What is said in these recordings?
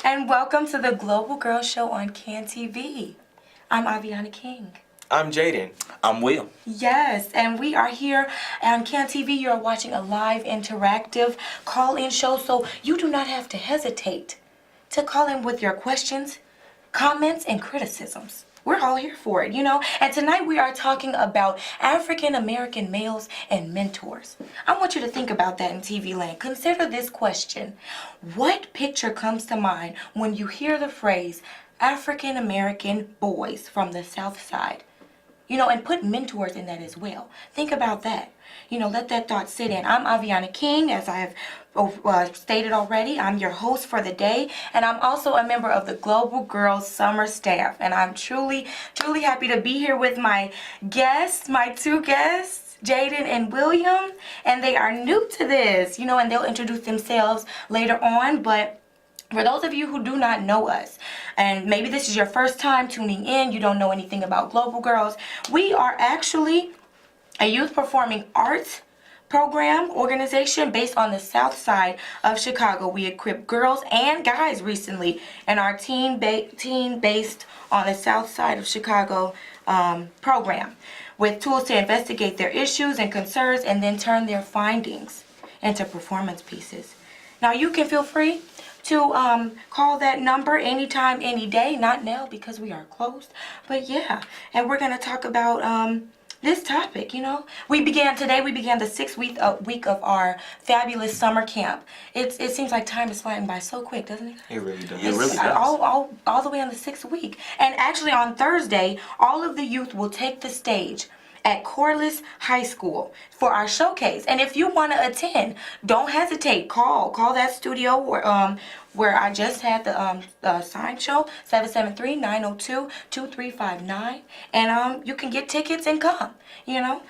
And welcome to the Global Girl Show on CAN TV. I'm Aviana King. I'm Jaden. I'm Will. Yes, and we are here on CAN TV. You're watching a live interactive call-in show, so you do not have to hesitate to call in with your questions, comments, and criticisms. We're all here for it, And tonight we are talking about African American males and mentors. I want you to think about that in TV land. Consider this question. What picture comes to mind when you hear the phrase African American boys from the South Side? And put mentors in that as well. Think about that. Let that thought sit in. I'm Aviana King, as I have stated already. I'm your host for the day, and I'm also a member of the Global Girls Summer staff. And I'm truly, truly happy to be here with my two guests, Jaden and William. And they are new to this, and they'll introduce themselves later on, but for those of you who do not know us, and maybe this is your first time tuning in, you don't know anything about Global Girls, we are actually a youth performing arts program organization based on the south side of Chicago. We equip girls and guys recently in our teen based on the south side of Chicago program with tools to investigate their issues and concerns and then turn their findings into performance pieces. Now you can feel free to call that number anytime, any day. Not now because we are closed, but yeah. And we're gonna talk about this topic. We began the sixth week of our fabulous summer camp. It seems like time is flying by so quick, doesn't it? It really does. It really does. All the way on the sixth week. And actually on Thursday, all of the youth will take the stage at Corliss High School for our showcase. And if you want to attend, don't hesitate. Call that studio where I just had the sign show, 773-902-2359. And you can get tickets and come, Yeah.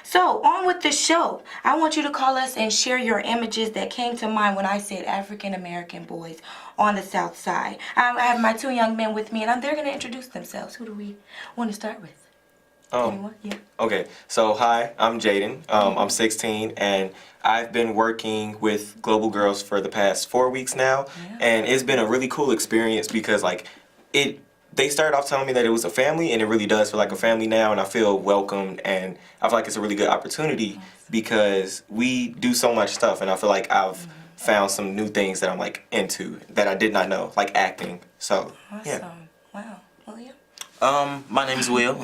So on with the show. I want you to call us and share your images that came to mind when I said African American boys on the South Side. I have my two young men with me, and they're going to introduce themselves. Who do we want to start with? Yeah. Okay, so hi, I'm Jaden. I'm 16, and I've been working with Global Girls for the past 4 weeks now, and it's been a really cool experience because they started off telling me that it was a family, and it really does feel like a family now, and I feel welcomed, and I feel like it's a really good opportunity because we do so much stuff, and I feel like I've found some new things that I'm into that I did not know, like acting. So awesome. Yeah. Wow. William? My name is Will.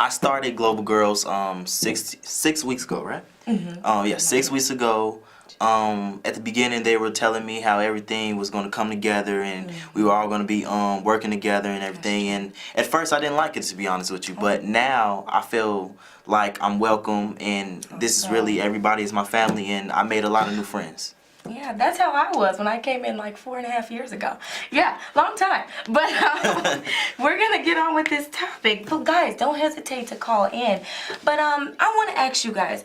I started Global Girls 6 weeks ago, right? Mm-hmm. 6 weeks ago. At the beginning, they were telling me how everything was going to come together and we were all going to be working together and everything. And at first, I didn't like it, to be honest with you. But now I feel like I'm welcome and this is really, everybody is my family, and I made a lot of new friends. Yeah, that's how I was when I came in 4.5 years ago. Yeah, long time. But we're going to get on with this topic. But guys, don't hesitate to call in. But I want to ask you guys,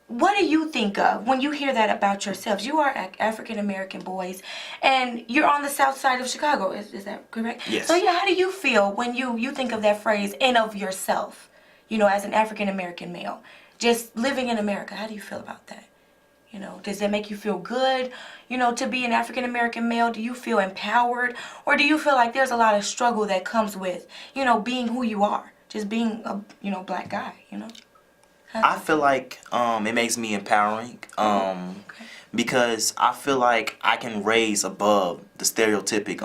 what do you think of when you hear that about yourselves? You are African American boys, and you're on the south side of Chicago. Is that correct? Yes. So yeah, how do you feel when you think of that phrase and of yourself, as an African American male, just living in America? How do you feel about that? Does that make you feel good, to be an African American male? Do you feel empowered? Or do you feel like there's a lot of struggle that comes with, being who you are? Just being a, black guy, I feel like it makes me empowering because I feel like I can raise above the stereotypic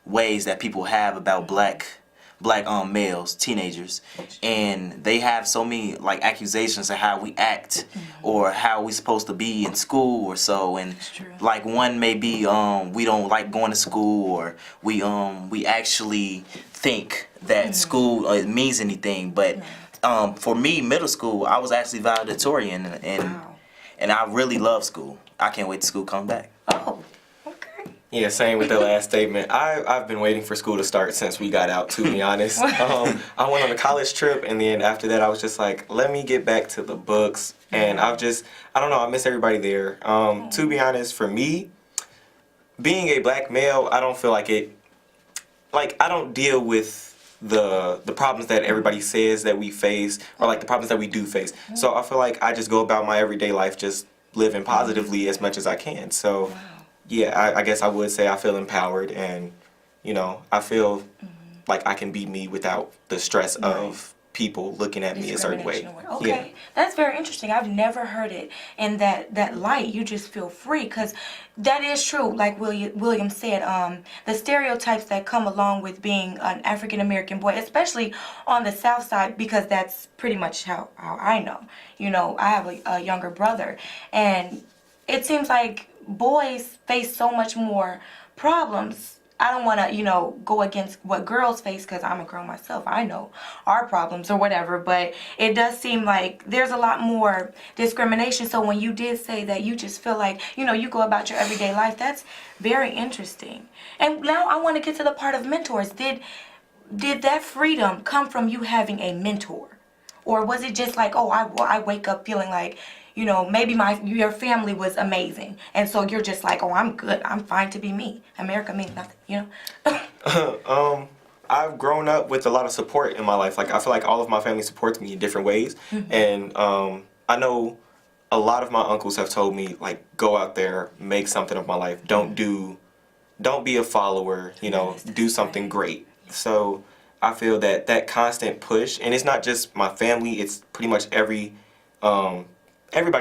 ways that people have about black males, teenagers, and they have so many accusations of how we act or how we supposed to be in school or so, and one may be we don't like going to school, or we actually think that school means anything, but for me, middle school, I was actually valedictorian, and I really love school. I can't wait till school come back. Oh. Yeah, same with the last statement. I've been waiting for school to start since we got out, to be honest. I went on a college trip, and then after that I was just like, let me get back to the books. And I don't know, I miss everybody there. To be honest, for me, being a black male, I don't feel like I don't deal with the problems that everybody says that we face, or the problems that we do face. So I feel like I just go about my everyday life just living positively as much as I can. So yeah, I guess I would say I feel empowered, and I feel like I can be me without the stress of people looking at me a certain way. Discrimination or okay, that's very interesting. I've never heard it in that light. You just feel free, because that is true. Like William said, the stereotypes that come along with being an African American boy, especially on the South Side, because that's pretty much how I know. I have a younger brother, and it seems like boys face so much more problems. I don't want to, go against what girls face, because I'm a girl myself. I know our problems or whatever, but it does seem like there's a lot more discrimination. So when you did say that you just feel like, you go about your everyday life, that's very interesting. And now I want to get to the part of mentors. Did that freedom come from you having a mentor? Or was it just like, oh, I wake up feeling like, maybe your family was amazing, and so you're just like, oh, I'm good, I'm fine to be me. America means nothing, I've grown up with a lot of support in my life. Like, I feel like all of my family supports me in different ways. And I know a lot of my uncles have told me, like, go out there, make something of my life. Don't be a follower, do something great. So I feel that constant push, and it's not just my family, it's pretty much everybody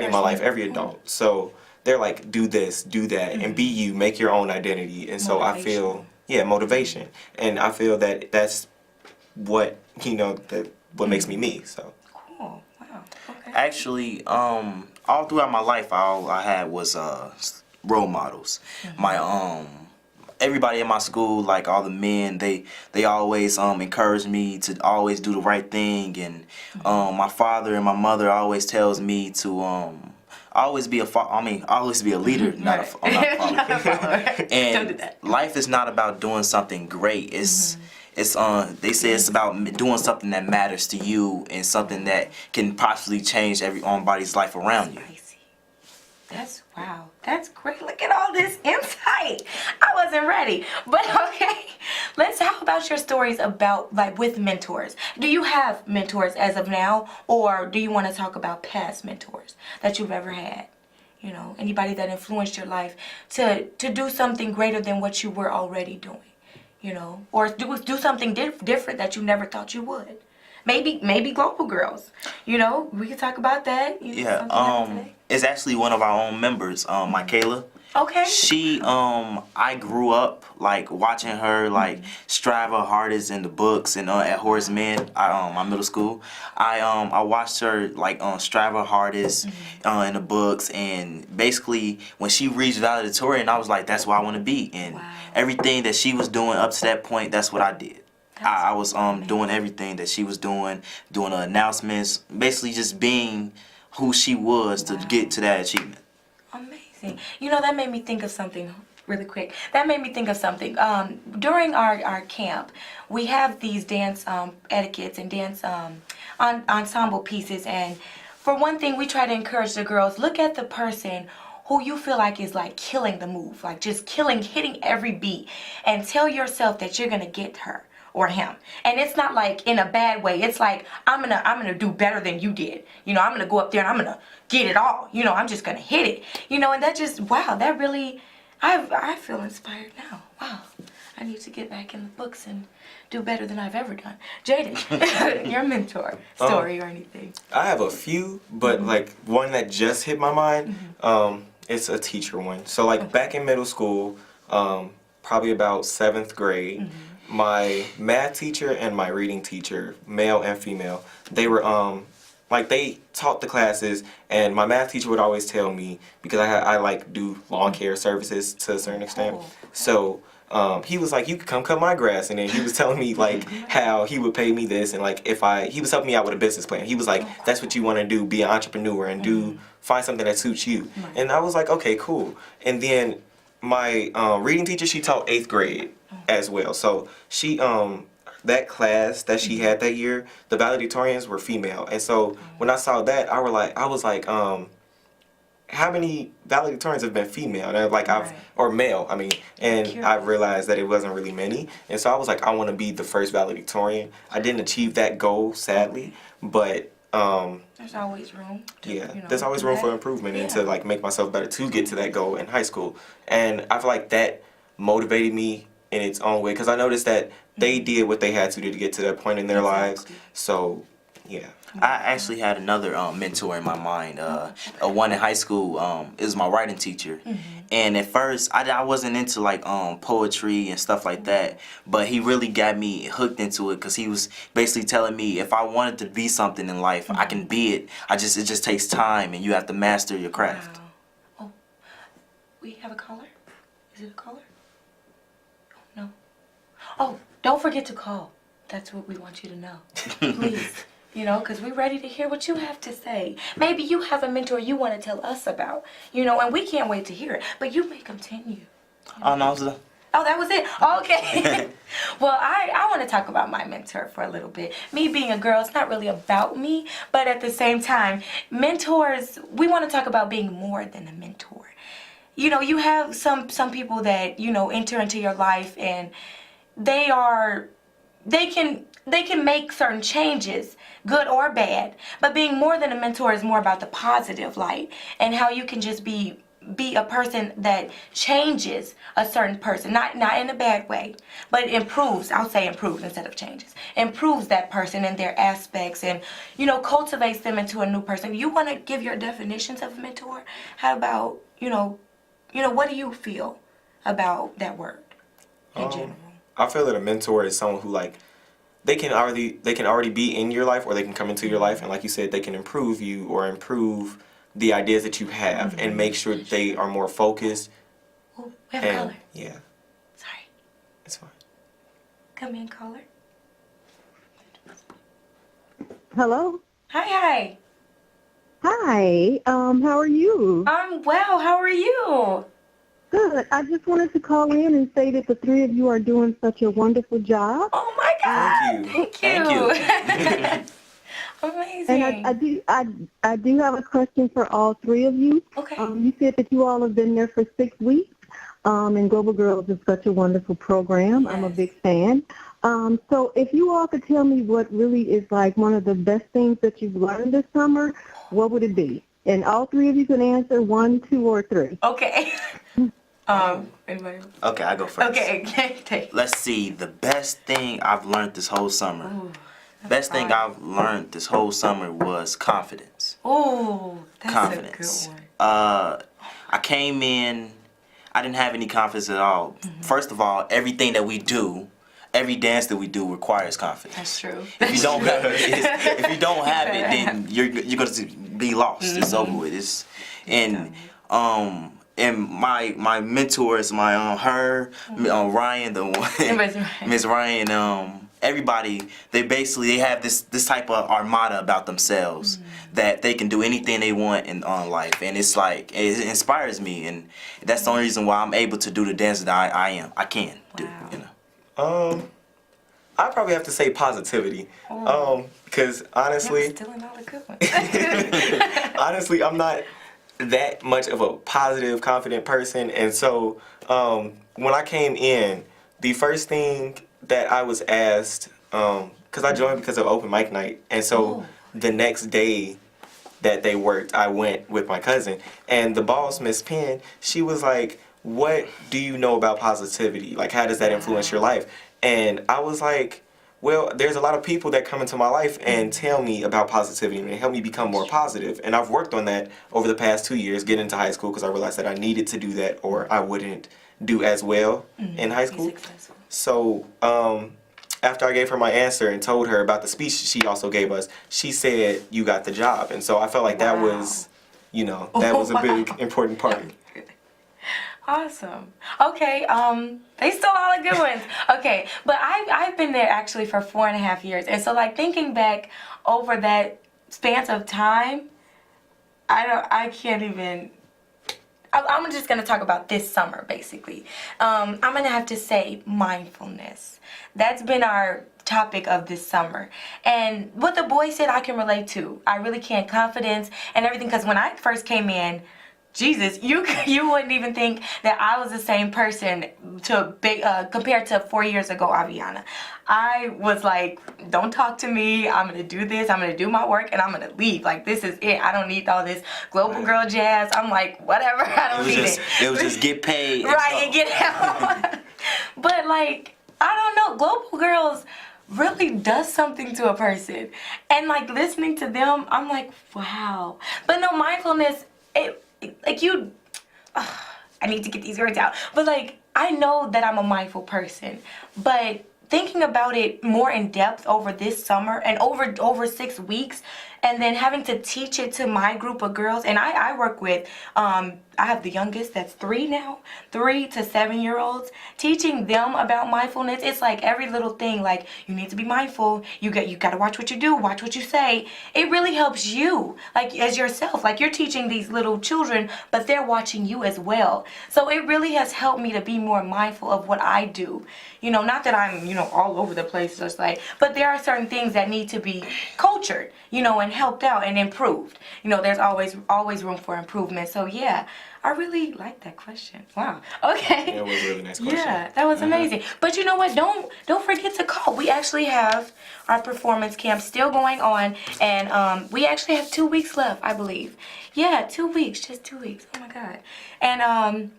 in my life, every adult. So they're like, do this, do that, and be you, make your own identity. And so I feel, motivation. And I feel that that's what, what makes me me. So. Cool. Wow. Okay. Actually, all throughout my life, all I had was role models. My everybody in my school, like all the men, they always encourage me to always do the right thing, and my father and my mother always tells me to always be a leader, not a follower. And Don't do that. life is not about doing something great. It's they say it's about doing something that matters to you and something that can possibly change everybody's life around you. Wow, that's great. Look at all this insight. I wasn't ready, but okay. Let's talk about your stories about, like, with mentors. Do you have mentors as of now, or do you want to talk about past mentors that you've ever had? Anybody that influenced your life to do something greater than what you were already doing, or do something different that you never thought you would. Maybe global girls. We can talk about that. It's actually one of our own members, Michaela. Okay. She, I grew up like watching her like strive her hardest in the books and at Horace Mann, my middle school. I watched her like strive her hardest in the books, and basically when she reached valedictorian, I was like, that's what I want to be. And everything that she was doing up to that point, that's what I did. I was doing everything that she was doing the announcements, basically just being who she was to get to that achievement. Amazing. That made me think of something really quick. That made me think of something. During our camp, we have these dance etiquettes and dance ensemble pieces, and for one thing, we try to encourage the girls, look at the person who you feel like is like killing the move, like just hitting every beat, and tell yourself that you're gonna get her or him. And it's not like in a bad way. It's like, I'm gonna do better than you did. I'm gonna go up there and I'm gonna get it all. I'm just gonna hit it. And that just, wow, that really, I feel inspired now. Wow. I need to get back in the books and do better than I've ever done. Jaden, your mentor story or anything? I have a few, but like one that just hit my mind, it's a teacher one. So like back in middle school, probably about 7th grade, my math teacher and my reading teacher, male and female, they were they taught the classes, and my math teacher would always tell me, because I like do lawn care services to a certain extent. So he was like, you could come cut my grass, and then he was telling me like how he would pay me this, and like he was helping me out with a business plan. He was like, that's what you want to do, be an entrepreneur and find something that suits you. And I was like, okay, cool. And then my reading teacher, she taught 8th grade as well. So she that class that she had that year, the valedictorians were female. And so when I saw that, I was like, how many valedictorians have been female? And or male, I mean, and I realized that it wasn't really many. And so I was like, I want to be the first valedictorian. I didn't achieve that goal, sadly, but There's always room to, there's always do room that. for improvement and Yeah. to like make myself better to get to that goal in high school. And I feel like that motivated me in its own way because I noticed that they did what they had to do to get to that point in their lives. Exactly. So, yeah. I actually had another mentor in my mind. One in high school is my writing teacher, and at first I wasn't into like poetry and stuff like that. But he really got me hooked into it because he was basically telling me if I wanted to be something in life, I can be it. It just takes time, and you have to master your craft. Wow. Oh, we have a caller? Is it a caller? Oh, no. Oh, don't forget to call. That's what we want you to know. Please. Because we're ready to hear what you have to say. Maybe you have a mentor you want to tell us about, and we can't wait to hear it. But you may continue. Oh no, it was Oh, that was it? Okay. Well, I want to talk about my mentor for a little bit. Me being a girl, it's not really about me, but at the same time, mentors, we want to talk about being more than a mentor. You have some people that, enter into your life and they can make certain changes, good or bad. But being more than a mentor is more about the positive light and how you can just be a person that changes a certain person, not in a bad way, but improves. I'll say improves instead of changes. Improves that person and their aspects and, cultivates them into a new person. You want to give your definitions of a mentor? How about, what do you feel about that word in general? I feel that a mentor is someone who like they can already be in your life or they can come into your life and like you said they can improve you or improve the ideas that you have and make sure they are more focused. Oh, we have a caller. Yeah. Sorry. It's fine. Come in, caller. Hello. Hi. Hi. How are you? I'm well. How are you? Good. I just wanted to call in and say that the three of you are doing such a wonderful job. Oh my God! Thank you. Thank you. Amazing. And I do have a question for all three of you. Okay. You said that you all have been there for 6 weeks. And Global Girls is such a wonderful program. Yes. I'm a big fan. So if you all could tell me what really is like one of the best things that you've learned this summer, what would it be? And all three of you can answer 1, 2, or 3. Okay. Anybody? Okay, I go first. Okay. Let's see. The best thing I've learned this whole summer. Ooh, Best thing I've learned this whole summer was confidence. Oh, that's Confidence. a good one. I came in, I didn't have any confidence at all. First of all, everything that we do, every dance that we do requires confidence. That's true. If you don't have it, then you're gonna be lost. It's over with. And my mentors, Ryan, the one, Miss Ryan, everybody, they have this type of armada about themselves that they can do anything they want in life, and it's like it inspires me, and that's the only reason why I'm able to do the dance that I can do. I probably have to say positivity. Because honestly, I'm stealing all the good ones. honestly, I'm not that much of a positive, confident person. And so when I came in, the first thing that I was asked, because I joined because of open mic night. And so the next day that they worked, I went with my cousin. And the boss, Miss Penn, she was like, what do you know about positivity? Like, how does that influence your life? And I was like, well, there's a lot of people that come into my life and tell me about positivity and help me become more positive. And I've worked on that over the past 2 years, getting into high school, because I realized that I needed to do that or I wouldn't do as well in high school. So after I gave her my answer and told her about the speech she also gave us, she said, you got the job. And so I felt like that was, that was a big, important part. Awesome. Okay, they stole all the good ones. Okay, but I've been there actually for 4.5 years. And so like thinking back over that span of time, I can't even, I'm just going to talk about this summer basically. I'm going to have to say mindfulness. That's been our topic of this summer. And what the boy said I can relate to. I really can. Confidence and everything, because when I first came in, Jesus, you wouldn't even think that I was the same person compared to 4 years ago, Aviana. I was like, don't talk to me. I'm going to do this. I'm going to do my work, and I'm going to leave. Like, this is it. I don't need all this global girl jazz. I'm like, whatever. I don't need it. It was just get paid. Right, and get out. But, like, I don't know. Global girls really does something to a person. And, like, listening to them, I'm like, wow. But no, mindfulness, I need to get these words out. But, like, I know that I'm a mindful person. But thinking about it more in depth over this summer and over 6 weeks, and then having to teach it to my group of girls, and I work with, I have the youngest that's 3 now, 3 to 7-year-olds, teaching them about mindfulness. It's like every little thing, like you need to be mindful, you got to watch what you do, watch what you say. It really helps you, like as yourself, like you're teaching these little children, but they're watching you as well. So it really has helped me to be more mindful of what I do. You know, not that I'm, all over the place, just like, but there are certain things that need to be cultured, and helped out and improved. There's always room for improvement. So yeah, I really like that question. Wow. Okay. Yeah, it was a really nice question. Yeah, that was amazing. But you know what? Don't forget to call. We actually have our performance camp still going on, and we actually have 2 weeks left, I believe. Yeah, 2 weeks, just 2 weeks. Oh my God. And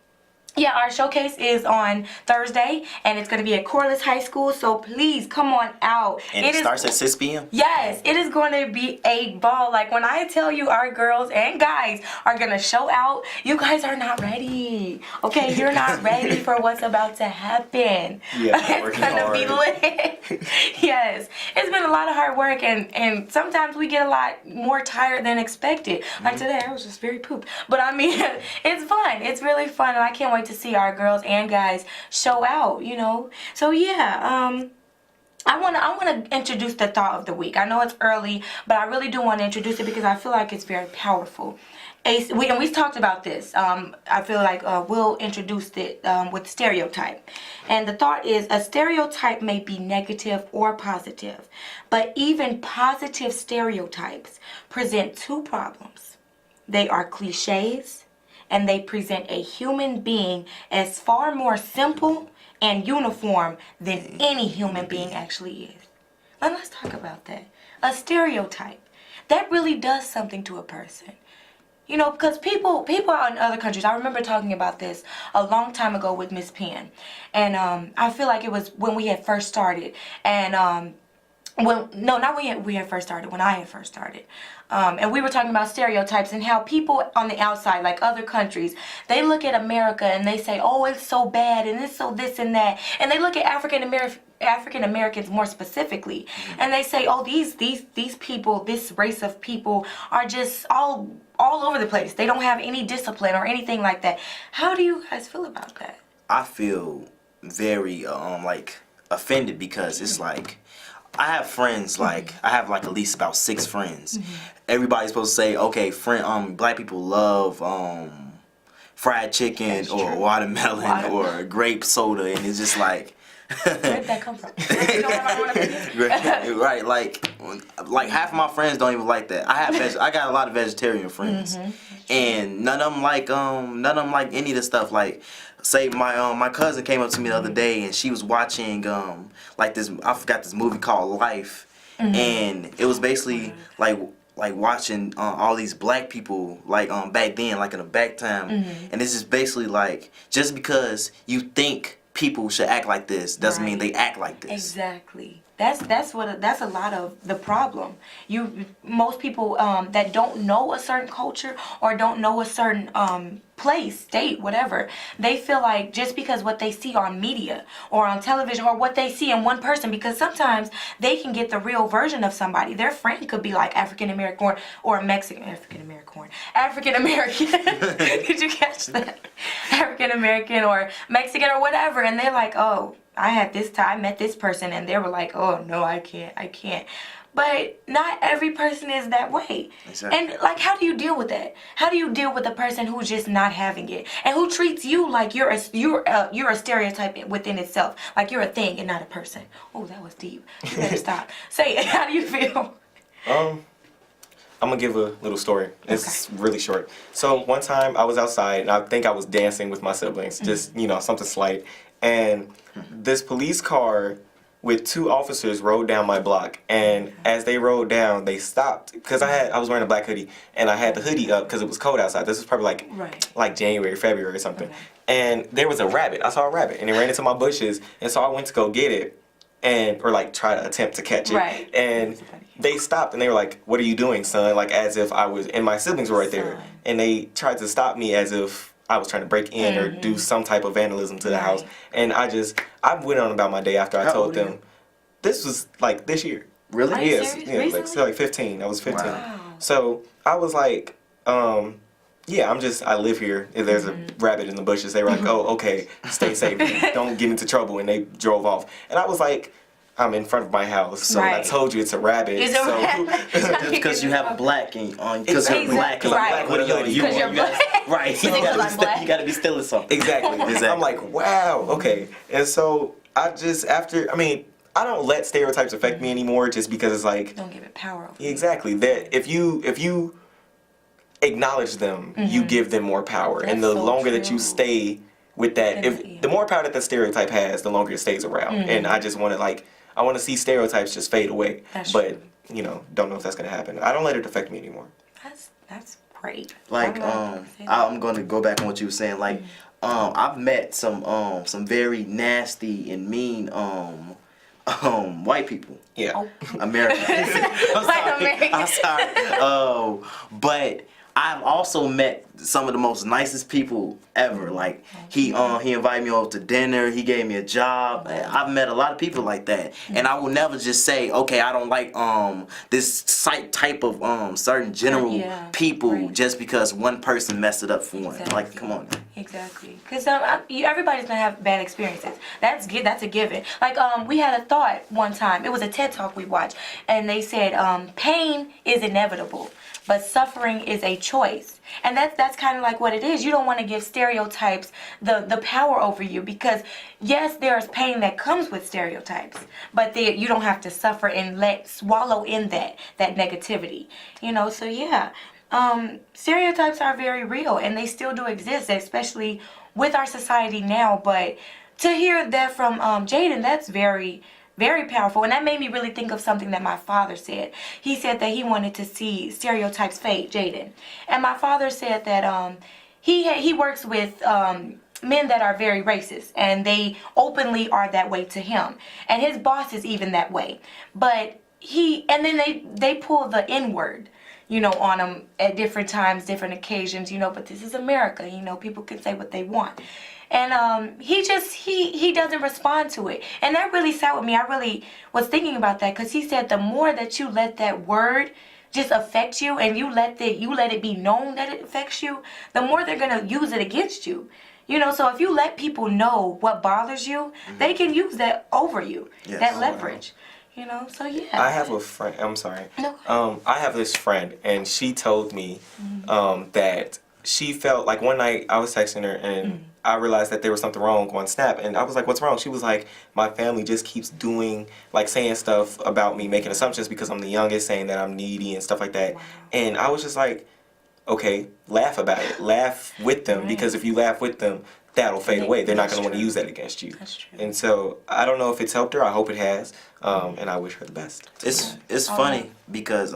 yeah, our showcase is on Thursday, and it's going to be at Corliss High School, so please come on out. And it starts at 6 p.m.? Yes, it is going to be a ball. Like, when I tell you our girls and guys are going to show out, you guys are not ready. Okay, you're not ready for what's about to happen. Yeah, it's going to be lit. Yes, it's been a lot of hard work, and sometimes we get a lot more tired than expected. Like today, I was just very pooped. But I mean, it's fun. It's really fun, and I can't wait to see our girls and guys show out, So yeah, I want to introduce the thought of the week. I know it's early, but I really do want to introduce it because I feel like it's very powerful. We talked about this. I feel like we'll introduce it with stereotype. And the thought is, a stereotype may be negative or positive, but even positive stereotypes present 2 problems. They are cliches, and they present a human being as far more simple and uniform than any human being actually is. And let's talk about that. A stereotype. That really does something to a person. Because people out in other countries, I remember talking about this a long time ago with Miss Penn. And I feel like it was when we had first started. And well, no, not when we had first started, when I had first started. And we were talking about stereotypes and how people on the outside, like other countries, they look at America and they say, oh, it's so bad and it's so this and that. And they look at African Americans more specifically, and they say, oh, these people, this race of people are just all over the place. They don't have any discipline or anything like that. How do you guys feel about that? I feel very offended because it's like, I have friends, I have at least about 6 friends. Everybody's supposed to say, okay, black people love fried chicken or watermelon or grape soda, and it's just like, where did that come from? You know what I want to be? Right, like half of my friends don't even like that. I got a lot of vegetarian friends, and none of them like any of the stuff. Like, say my cousin came up to me the other day and she was watching this, I forgot, this movie called Life, and it was basically like watching all these black people back then, like in the back time, and this is basically like, just because you think people should act like this doesn't mean they act like this. Exactly. That's a lot of the problem. Most people that don't know a certain culture or don't know a certain place, state, whatever, they feel like just because what they see on media or on television or what they see in one person, because sometimes they can get the real version of somebody. Their friend could be like African American or Mexican, African American. Did you catch that? African American or Mexican or whatever, and they're like, oh, I met this person, and they were like, oh no, I can't. But not every person is that way. Exactly. And how do you deal with that? How do you deal with a person who's just not having it and who treats you like you're a stereotype within itself, like you're a thing and not a person? Oh, that was deep. You better stop. Say it. How do you feel? I'm gonna give a little story. It's really short. So one time I was outside and I think I was dancing with my siblings, just something slight, and this police car with 2 officers rode down my block, and as they rode down, they stopped because I was wearing a black hoodie and I had the hoodie up because it was cold outside. This was probably like January, February or something, and there was a rabbit. I saw a rabbit and it ran into my bushes, and so I went to go get it. Or like try to attempt to catch it. Right. And they stopped and they were like, "What are you doing, son?" Like as if I was, and my siblings were right there. And they tried to stop me as if I was trying to break in or do some type of vandalism to the house. And I went on about my day after I told them. This was like this year. Really? Are you Yes. serious? Yeah, like 15. I was 15. Wow. So I was like, yeah, I live here. If there's a rabbit in the bushes, they were like, "Oh, okay, stay safe. Don't get into trouble." And they drove off. And I was like, I'm in front of my house, so I told you it's a rabbit. It's a rabbit. Just because you have black on, because Exactly. you're black, Because I'm black with a hoodie. Because you're black. Right. You got to be stealing something. Exactly. I'm like, wow, okay. And so I don't let stereotypes affect me anymore just because it's like, Don't give it power over you. exactly, that if you acknowledge them, you give them more power. That's and the so longer that you true. stay with that, the more power that the stereotype has, the longer it stays around. And I just want to I want to see stereotypes just fade away. That's but, don't know if that's going to happen. I don't let it affect me anymore. That's great. Like, I'm going to go back on what you were saying. Like, I've met some very nasty and mean white people. Yeah. Oh. Americans. I'm sorry. But I've also met some of the most nicest people ever. Like he invited me over to dinner. He gave me a job. I've met a lot of people like that, and I will never just say, okay, I don't like this type of certain general people just because one person messed it up for one. Like, come on. Exactly, because everybody's gonna have bad experiences. That's a given. Like we had a thought one time. It was a TED Talk we watched, and they said pain is inevitable, but suffering is a choice. And that's kind of like what it is. You don't want to give stereotypes the power over you, because yes, there's pain that comes with stereotypes, but you don't have to suffer and swallow in that negativity. So yeah. Stereotypes are very real, and they still do exist, especially with our society now. But to hear that from Jaden, that's very, very powerful. And that made me really think of something that my father said. He said that he wanted to see stereotypes fade, Jaden. And my father said that he works with men that are very racist, and they openly are that way to him. And his boss is even that way. But then they pull the N-word, on them at different times, different occasions, but this is America, people can say what they want. And he doesn't respond to it. And that really sat with me. I really was thinking about that, because he said the more that you let that word just affect you, and you let it be known that it affects you, the more they're going to use it against you. So if you let people know what bothers you, they can use that over you, that leverage. So yeah. I have a friend. I'm sorry. No. I have this friend, and she told me that she felt like one night I was texting her, and I realized that there was something wrong on Snap, and I was like, "What's wrong?" She was like, "My family just keeps saying stuff about me, making assumptions because I'm the youngest, saying that I'm needy and stuff like that." Wow. And I was just like, "Okay, laugh about it. Laugh with them, because if you laugh with them, that'll fade away. They're not going to want to use that against you." That's true. And so I don't know if it's helped her. I hope it has, and I wish her the best. It's funny because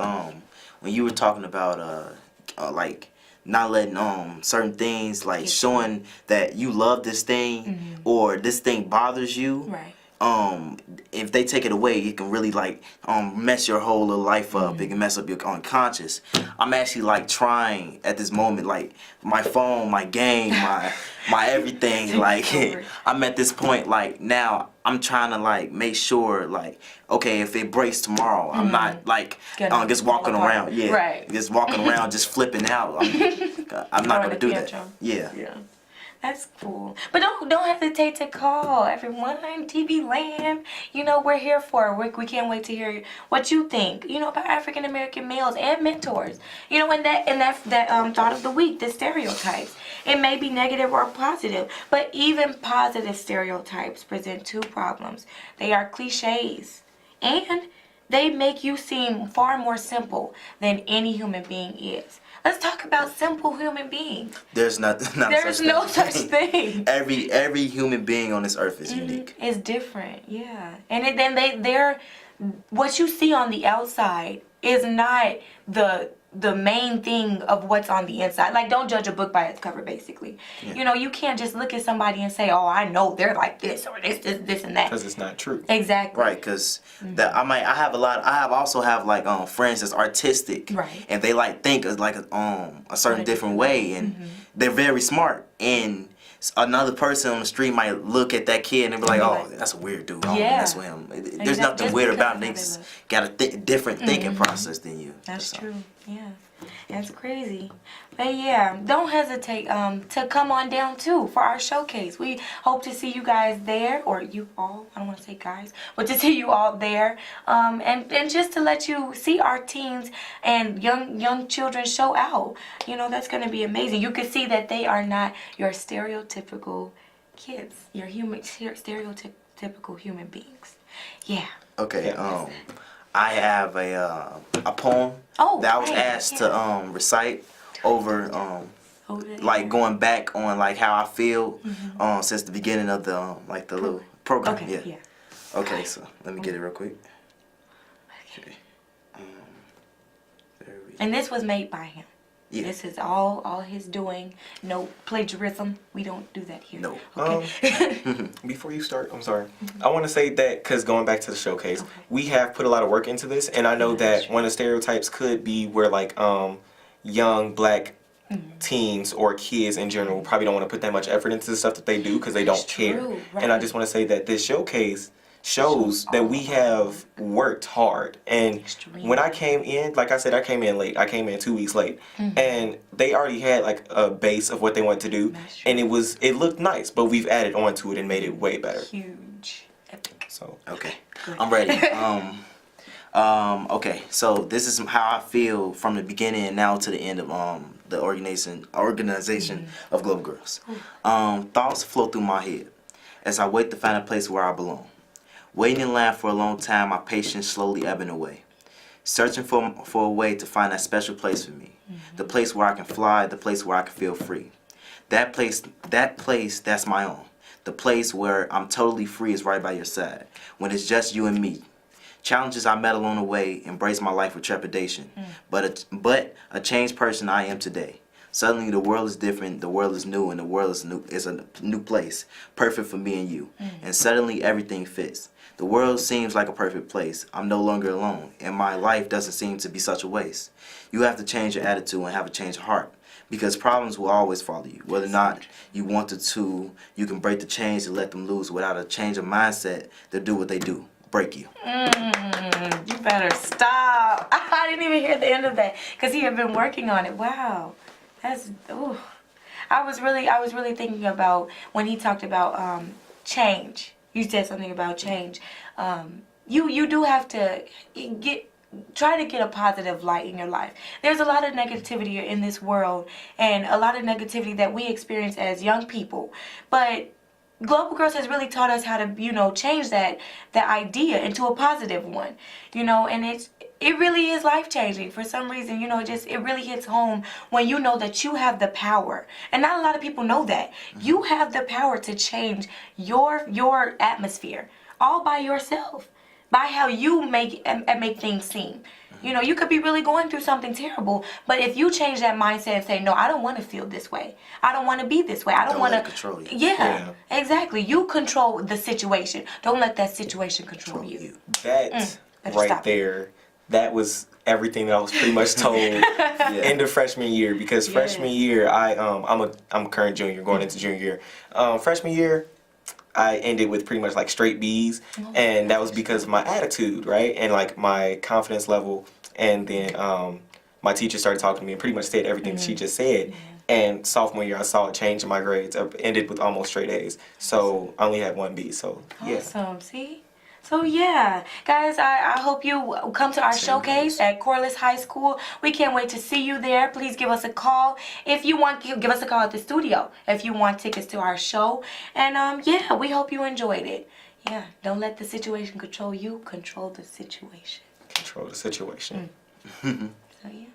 when you were talking about like not letting certain things, like showing that you love this thing or this thing bothers you. Right. If they take it away, it can really mess your whole little life up. It can mess up your unconscious. I'm actually trying at this moment, my phone, my game, my everything. I'm at this point now I'm trying to make sure okay, if it breaks tomorrow, I'm not just walking around. Yeah. Right. Just walking around, just flipping out. I'm not gonna do that. Yeah. That's cool. But don't hesitate to call everyone. TV Land. We're here for it. We can't wait to hear what you think, about African American males and mentors. And that thought of the week, the stereotypes. It may be negative or positive, but even positive stereotypes present two problems. They are cliches, and They make you seem far more simple than any human being is. Let's talk about simple human beings. There's not There's no such thing. Every human being on this earth is unique. It's different, yeah. And then they're what you see on the outside is not the main thing of what's on the inside. Like, don't judge a book by its cover, basically. Yeah. You know, you can't just look at somebody and say, oh, I know they're like this or this and that. Because it's not true. Exactly. Right, because I also have like friends that's artistic, Right. and they like think of like a certain different way, and they're very smart, and another person on the street might look at that kid and be like, oh, that's a weird dude. I don't Yeah. mess with him. There's Exactly. nothing Just weird because about of how they niggas. look. Got a different thinking process than you. That's So, true. Yeah. That's crazy. But yeah, don't hesitate to come on down too for our showcase. We hope to see you guys there, or you all, I don't want to say guys, but to see you all there. And just to let you see our teens and young children show out. You know, that's going to be amazing. You can see that they are not your stereotypical kids. Your stereotypical human beings. Yeah. okay, I have a poem Oh, that I was right, asked yeah. to recite over like going back on like how I feel since the beginning of the like the little program. Okay, yeah. Okay, so let me get it real quick. Okay. There we And this was made by him. Yeah. This is all his doing. No plagiarism. We don't do that here. No. Okay. Before you start, I'm sorry. I want to say that because going back to the showcase, we have put a lot of work into this, and I know that one of the stereotypes could be where like young black teens or kids in general probably don't want to put that much effort into the stuff that they do because they don't That's care. true, And I right. just want to say that this showcase shows that we have worked hard. And Extremely. when I came in, like I said, I came in late. I came in 2 weeks late, and they already had like a base of what they wanted to do, That's true. and it looked nice, but we've added on to it and made it way better. Huge. Epic. So Okay, Good. I'm ready. Okay, so this is how I feel from the beginning and now to the end of the organization of Global Girls. Thoughts flow through my head as I wait to find a place where I belong. Waiting in line for a long time, my patience slowly ebbing away. Searching for a way to find that special place for me. The place where I can fly, the place where I can feel free. That place that's my own. The place where I'm totally free is right by your side. When it's just you and me. Challenges I met along the way, embrace my life with trepidation. But a changed person I am today. Suddenly the world is different, the world is new, and the world is a new place, perfect for me and you. And suddenly everything fits. The world seems like a perfect place. I'm no longer alone, and my life doesn't seem to be such a waste. You have to change your attitude and have a change of heart, because problems will always follow you. Whether or not you wanted to, you can break the chains and let them loose. Without a change of mindset, they'll do what they do, break you. You better stop. I didn't even hear the end of that because he had been working on it. Wow. That's, ooh. I was really thinking about when he talked about change. You said something about change. You do have to try to get a positive light in your life. There's a lot of negativity in this world and a lot of negativity that we experience as young people. But Global Girls has really taught us how to, change that idea into a positive one, and it really is life-changing. For some reason, it really hits home when you know that you have the power. And not a lot of people know that. You have the power to change your atmosphere all by yourself, by how you make things seem. You could be really going through something terrible, but if you change that mindset and say, no, I don't want to feel this way. I don't want to be this way. I don't want let to it control you. Yeah, exactly. You control the situation. Don't let that situation control you. that better right stop. there, that was everything that I was pretty much told in the freshman year. Because freshman year, I'm a current junior going into junior year. Freshman year, I ended with pretty much like straight B's, and that was because of my attitude, right? And like my confidence level. And then my teacher started talking to me and pretty much said everything that she just said. And sophomore year, I saw a change in my grades. I ended with almost straight A's. So I only had 1 B. So yeah. Awesome. See? So yeah, guys, I hope you come to our showcase at Corliss High School. We can't wait to see you there. Please give us a call. If you want, give us a call at the studio if you want tickets to our show. And yeah, we hope you enjoyed it. Yeah, don't let the situation control you. Control the situation. control the situation. So yeah.